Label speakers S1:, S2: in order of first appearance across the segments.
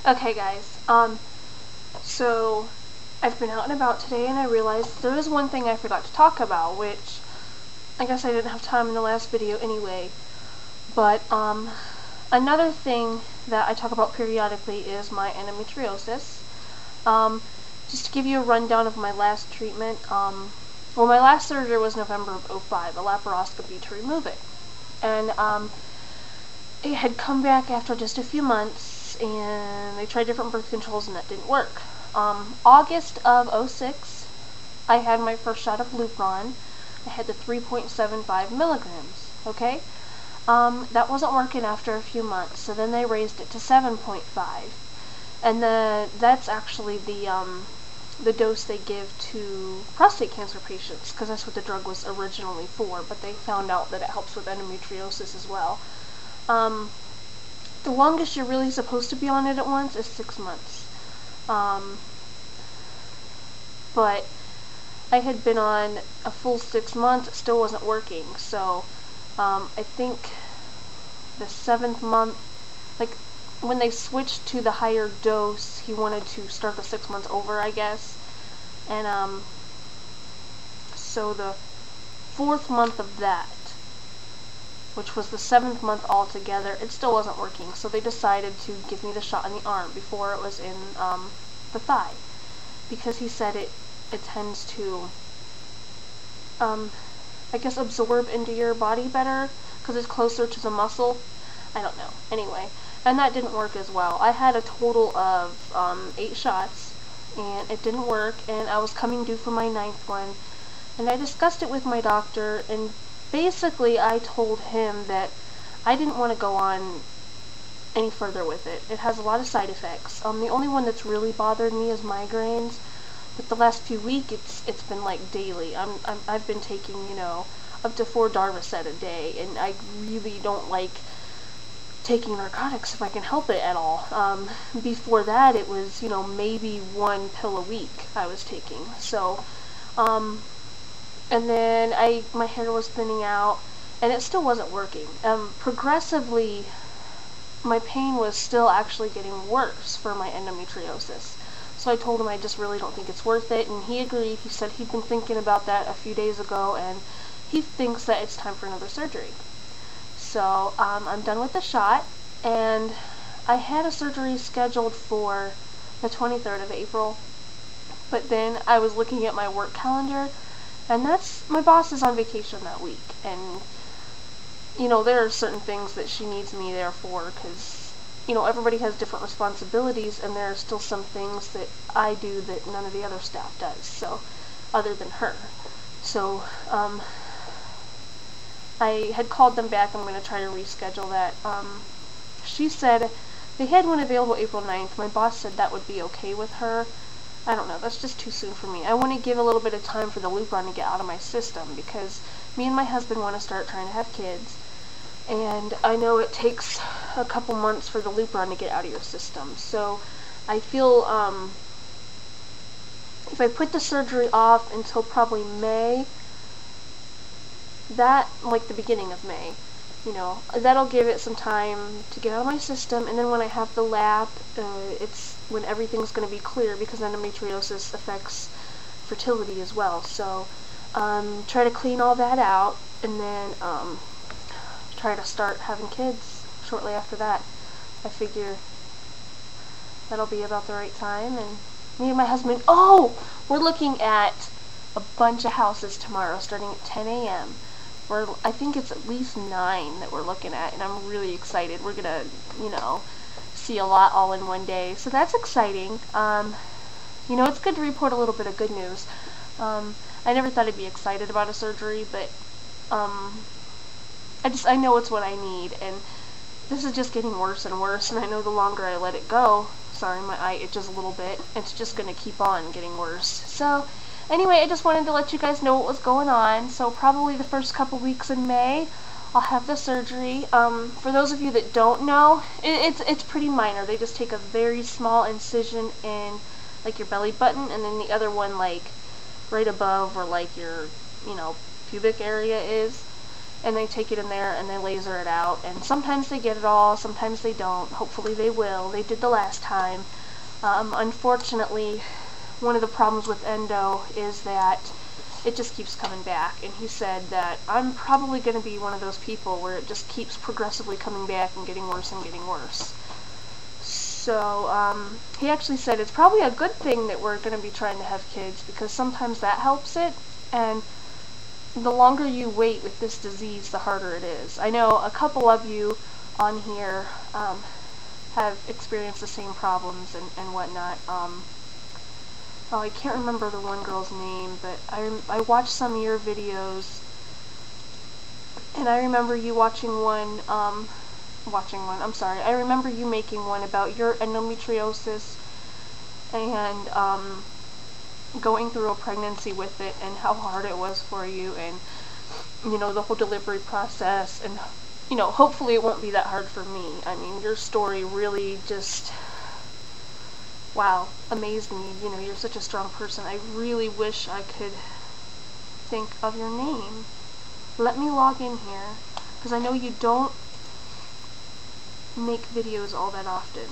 S1: Okay guys, so I've been out and about today and I realized there is one thing I forgot to talk about, which I guess I didn't have time in the last video anyway, but another thing that I talk about periodically is my endometriosis. Just to give you a rundown of my last treatment, well, my last surgery was November of '05, a laparoscopy to remove it, and it had come back after just a few months, and they tried different birth controls and that didn't work. August of '06, I had my first shot of Lupron. I had the 3.75 milligrams, okay? That wasn't working after a few months, so then they raised it to 7.5. And that's actually the dose they give to prostate cancer patients, because that's what the drug was originally for, but they found out that it helps with endometriosis as well. The longest you're really supposed to be on it at once is 6 months. But I had been on a full 6 months, it still wasn't working, so I think the 7th month, like when they switched to the higher dose, he wanted to start the 6 months over, I guess, and so the 4th month of that, which was the 7th month altogether, it still wasn't working, so they decided to give me the shot in the arm before it was in the thigh, because he said it tends to, I guess, absorb into your body better, because it's closer to the muscle. I don't know. Anyway, and that didn't work as well. I had a total of 8 shots, and it didn't work, and I was coming due for my 9th one, and I discussed it with my doctor, and basically I told him that I didn't want to go on any further with it. It has a lot of side effects. The only one that's really bothered me is migraines, but the last few weeks it's been like daily. I've been taking, you know, up to 4 Darvocet a day, and I really don't like taking narcotics if I can help it at all. Before that it was, you know, maybe 1 pill a week I was taking. So and then my hair was thinning out, and it still wasn't working. Progressively, my pain was still actually getting worse for my endometriosis. So I told him I just really don't think it's worth it, and he agreed. He said he'd been thinking about that a few days ago, and he thinks that it's time for another surgery. So I'm done with the shot, and I had a surgery scheduled for the 23rd of April, but then I was looking at my work calendar, and my boss is on vacation that week, and you know, there are certain things that she needs me there for, because you know, everybody has different responsibilities, and there are still some things that I do that none of the other staff does, so other than her. So I had called them back. I'm going to try to reschedule that. She said they had one available April 9th. My boss said that would be okay with her. I don't know, that's just too soon for me. I want to give a little bit of time for the Lupron to get out of my system, because me and my husband want to start trying to have kids, and I know it takes a couple months for the Lupron to get out of your system. So I feel if I put the surgery off until probably May, like the beginning of May, you know, that'll give it some time to get out of my system, and then when I have the lap, it's when everything's going to be clear, because endometriosis affects fertility as well. So try to clean all that out, and then try to start having kids shortly after that. I figure that'll be about the right time, and me and my husband, we're looking at a bunch of houses tomorrow starting at 10 a.m. I think it's at least 9 that we're looking at, and I'm really excited. We're gonna, you know, see a lot all in one day, so that's exciting. You know, it's good to report a little bit of good news. I never thought I'd be excited about a surgery, but I know it's what I need, and this is just getting worse and worse, and I know the longer I let it go, sorry, my eye itches a little bit, it's just gonna keep on getting worse. So anyway, I just wanted to let you guys know what was going on. So probably the first couple weeks in May, I'll have the surgery. For those of you that don't know, it's pretty minor. They just take a very small incision in like your belly button, and then the other one like right above where like your, you know, pubic area is. and they take it in there and they laser it out, and sometimes they get it all, sometimes they don't. Hopefully they will. They did the last time. Unfortunately, one of the problems with endo is that it just keeps coming back, and he said that I'm probably going to be one of those people where it just keeps progressively coming back and getting worse and getting worse. So he actually said it's probably a good thing that we're going to be trying to have kids, because sometimes that helps it, and the longer you wait with this disease, the harder it is. I know a couple of you on here have experienced the same problems and whatnot. Oh, I can't remember the one girl's name, but I watched some of your videos, and I remember you watching one, I remember you making one about your endometriosis and going through a pregnancy with it and how hard it was for you, and you know, the whole delivery process, and you know, hopefully it won't be that hard for me. I mean, your story really just, wow, amazed me. You know, you're such a strong person. I really wish I could think of your name. Let me log in here, because I know you don't make videos all that often.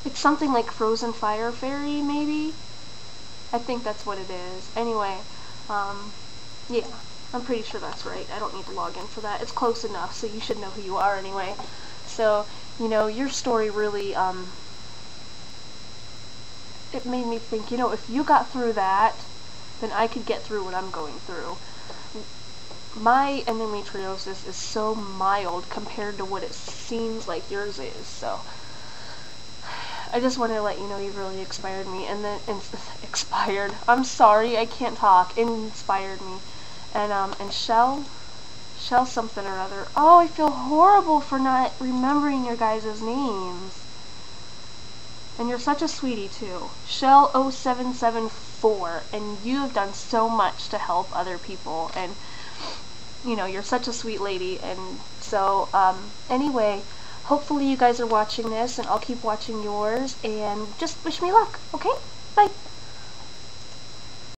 S1: It's something like Frozen Fire Fairy, maybe? I think that's what it is. Anyway, yeah, I'm pretty sure that's right. I don't need to log in for that. It's close enough, so you should know who you are anyway. So, you know, your story really, it made me think, you know, if you got through that, then I could get through what I'm going through. My endometriosis is so mild compared to what it seems like yours is, so I just wanted to let you know you really inspired me, and then expired. I'm sorry, I can't talk. Inspired me, and Shell something or other. Oh, I feel horrible for not remembering your guys' names. And you're such a sweetie too, Shell 0774, and you have done so much to help other people, and you know, you're such a sweet lady. And so anyway, hopefully you guys are watching this, and I'll keep watching yours, and just wish me luck, okay? Bye.